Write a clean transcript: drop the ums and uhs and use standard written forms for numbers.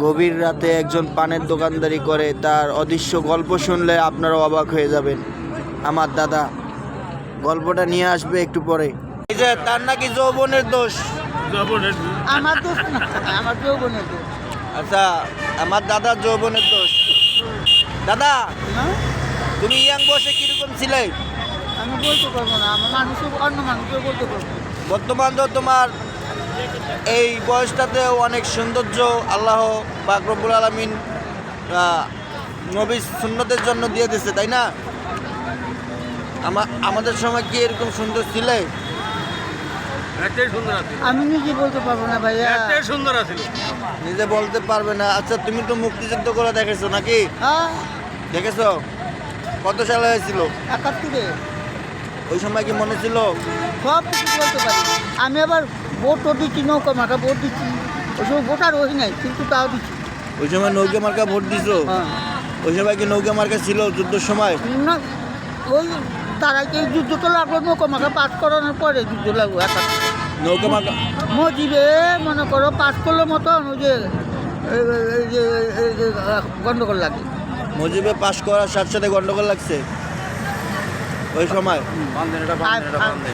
গভীর রাতে একজন পানের দোকানদারি করে, তার অদৃশ্য গল্প শুনলে আপনারা অবাক হয়ে যাবেন। আমার দাদা গল্পটা নিয়ে আসবে একটু পরে। এই যে তার নাকি যৌবনের দোষ। আমার দোষ না, আমার যৌবনের দোষ। আচ্ছা, আমার দাদার যৌবনের দোষ। দাদা, হ্যাঁ? তুমি ইয়াং বয়সে কিরকম ছিলে? আমি বলতে পারবো না, আমার মানুষও অন্য মানুষও বলতে পারবো না। বর্তমান তো তোমার এই বয়সটাতে অনেক সৌন্দর্য আল্লাহ পাক রব্বুল আলামিন নবী সুন্নতের জন্য দিয়ে দিচ্ছে, তাই না? আমাদের সময় কি এরকম সুন্দর ছিলে? আমি নিজে বলতে পারবো না ভাইয়া। নিজে বলতে পারবে না। আচ্ছা, তুমি তো মুক্তিযুদ্ধ করে দেখেছো নাকি? হ্যাঁ, দেখেছো? কত সালে হয়েছিল? 71-এ ওই সময় কি মনে ছিল? সব কিছু বলতে পারি। আমি আবার ভোটও দিচ্ছি, নৌকা মার্কা ভোট দিচ্ছি। ওই সময় ভোটার হই নাই, কিন্তু তাও দিচ্ছি। ওই সময় নৌকা মার্কা ভোট দিছো? হ্যাঁ, ওই সময় কি নৌকা মার্কা ছিল যুদ্ধের সময়? না, ওই তারাকে যুদ্ধ তো লাগলো, নৌকা মার্কা পাস করানোর পরে যুদ্ধ লাগলো। নৌকা মার্কা মজিবে মনে করো পাস করলো মতন ওই যে এই যে গন্ডগোল লাগে। মুজিবে পাশ করার সাথে সাথে গন্ডগোল লাগছে ওই সময়।